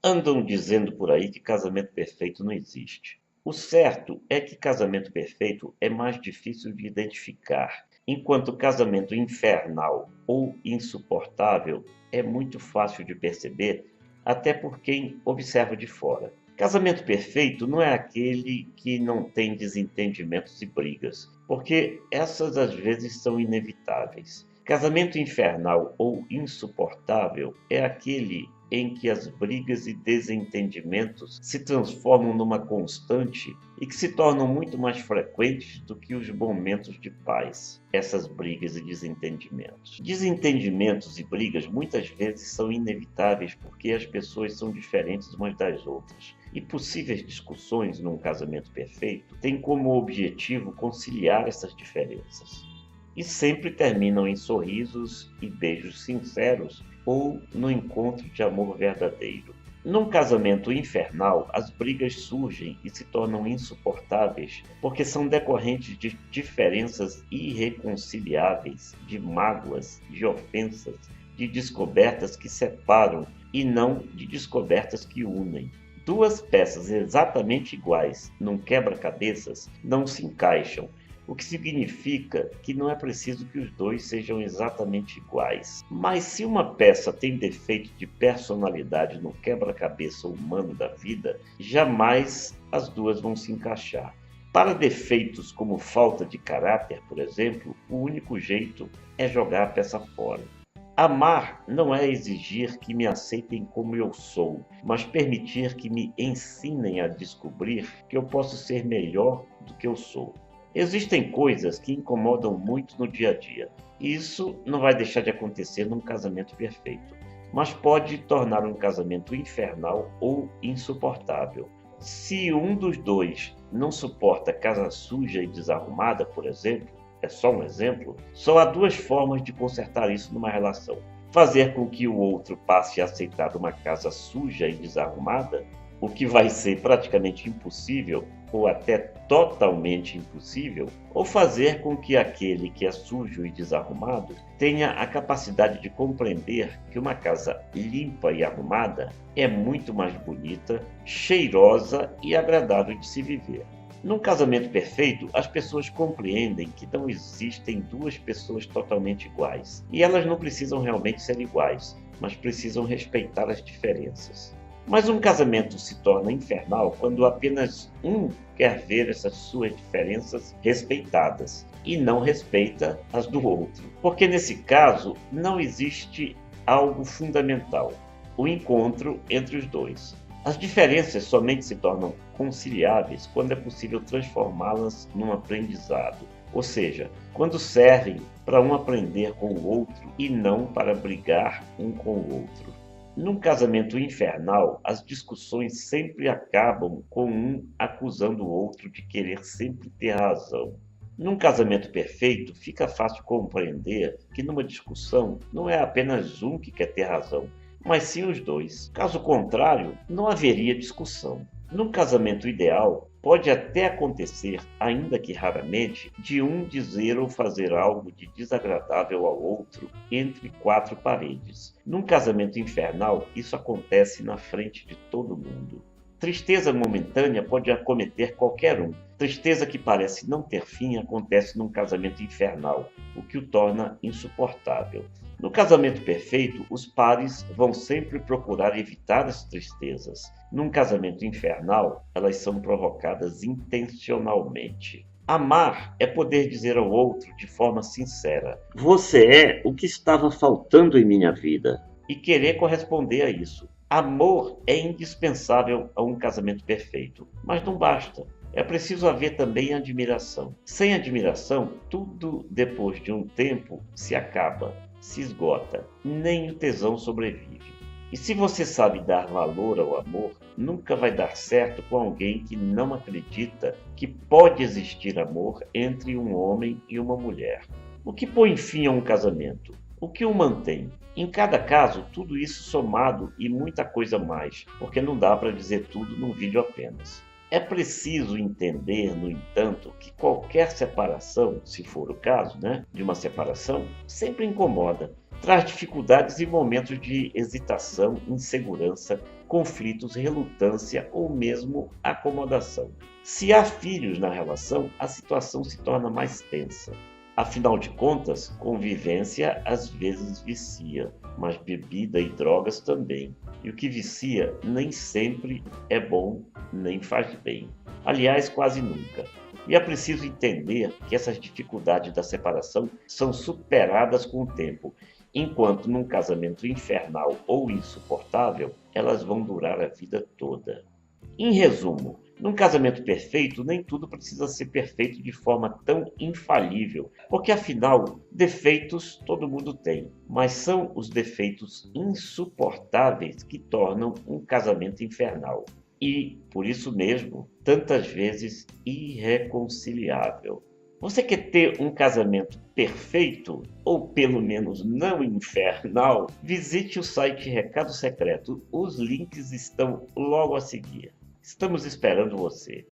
Andam dizendo por aí que casamento perfeito não existe. O certo é que casamento perfeito é mais difícil de identificar, enquanto casamento infernal ou insuportável é muito fácil de perceber, até por quem observa de fora. Casamento perfeito não é aquele que não tem desentendimentos e brigas, porque essas às vezes são inevitáveis. Casamento infernal ou insuportável é aquele em que as brigas e desentendimentos se transformam numa constante e que se tornam muito mais frequentes do que os momentos de paz, essas brigas e desentendimentos. Desentendimentos e brigas muitas vezes são inevitáveis porque as pessoas são diferentes umas das outras. E possíveis discussões num casamento perfeito têm como objetivo conciliar essas diferenças. E sempre terminam em sorrisos e beijos sinceros ou no encontro de amor verdadeiro. Num casamento infernal, as brigas surgem e se tornam insuportáveis porque são decorrentes de diferenças irreconciliáveis, de mágoas, de ofensas, de descobertas que separam e não de descobertas que unem. Duas peças exatamente iguais num quebra-cabeças não se encaixam, o que significa que não é preciso que os dois sejam exatamente iguais. Mas se uma peça tem defeito de personalidade no quebra-cabeça humano da vida, jamais as duas vão se encaixar. Para defeitos como falta de caráter, por exemplo, o único jeito é jogar a peça fora. Amar não é exigir que me aceitem como eu sou, mas permitir que me ensinem a descobrir que eu posso ser melhor do que eu sou. Existem coisas que incomodam muito no dia a dia. Isso não vai deixar de acontecer num casamento perfeito, mas pode tornar um casamento infernal ou insuportável. Se um dos dois não suporta casa suja e desarrumada, por exemplo, é só um exemplo, só há duas formas de consertar isso numa relação. Fazer com que o outro passe a aceitar uma casa suja e desarrumada, o que vai ser praticamente impossível ou até totalmente impossível, ou fazer com que aquele que é sujo e desarrumado tenha a capacidade de compreender que uma casa limpa e arrumada é muito mais bonita, cheirosa e agradável de se viver. Num casamento perfeito, as pessoas compreendem que não existem duas pessoas totalmente iguais. E elas não precisam realmente ser iguais, mas precisam respeitar as diferenças. Mas um casamento se torna infernal quando apenas um quer ver essas suas diferenças respeitadas e não respeita as do outro. Porque nesse caso não existe algo fundamental, o encontro entre os dois. As diferenças somente se tornam conciliáveis quando é possível transformá-las num aprendizado, ou seja, quando servem para um aprender com o outro e não para brigar um com o outro. Num casamento infernal, as discussões sempre acabam com um acusando o outro de querer sempre ter razão. Num casamento perfeito, fica fácil compreender que numa discussão não é apenas um que quer ter razão, mas sim os dois. Caso contrário, não haveria discussão. Num casamento ideal, pode até acontecer, ainda que raramente, de um dizer ou fazer algo de desagradável ao outro entre quatro paredes. Num casamento infernal, isso acontece na frente de todo mundo. Tristeza momentânea pode acometer qualquer um. Tristeza que parece não ter fim acontece num casamento infernal, o que o torna insuportável. No casamento perfeito, os pares vão sempre procurar evitar as tristezas. Num casamento infernal, elas são provocadas intencionalmente. Amar é poder dizer ao outro de forma sincera: "Você é o que estava faltando em minha vida", e querer corresponder a isso. Amor é indispensável a um casamento perfeito, mas não basta. É preciso haver também admiração. Sem admiração, tudo depois de um tempo se acaba, se esgota. Nem o tesão sobrevive. E se você sabe dar valor ao amor, nunca vai dar certo com alguém que não acredita que pode existir amor entre um homem e uma mulher. O que põe fim a um casamento? O que o mantém? Em cada caso, tudo isso somado e muita coisa mais, porque não dá para dizer tudo num vídeo apenas. É preciso entender, no entanto, que qualquer separação, se for o caso, de uma separação, sempre incomoda, traz dificuldades e momentos de hesitação, insegurança conflitos, relutância ou mesmo acomodação. Se há filhos na relação, a situação se torna mais tensa. Afinal de contas, convivência às vezes vicia, mas bebida e drogas também. E o que vicia nem sempre é bom nem faz bem. Aliás, quase nunca. E é preciso entender que essas dificuldades da separação são superadas com o tempo, enquanto num casamento infernal ou insuportável, elas vão durar a vida toda. Em resumo, num casamento perfeito, nem tudo precisa ser perfeito de forma tão infalível, porque afinal, defeitos todo mundo tem, mas são os defeitos insuportáveis que tornam um casamento infernal. E, por isso mesmo, tantas vezes irreconciliável. Você quer ter um casamento perfeito, ou pelo menos não infernal? Visite o site Recado Secreto. Os links estão logo a seguir. Estamos esperando você.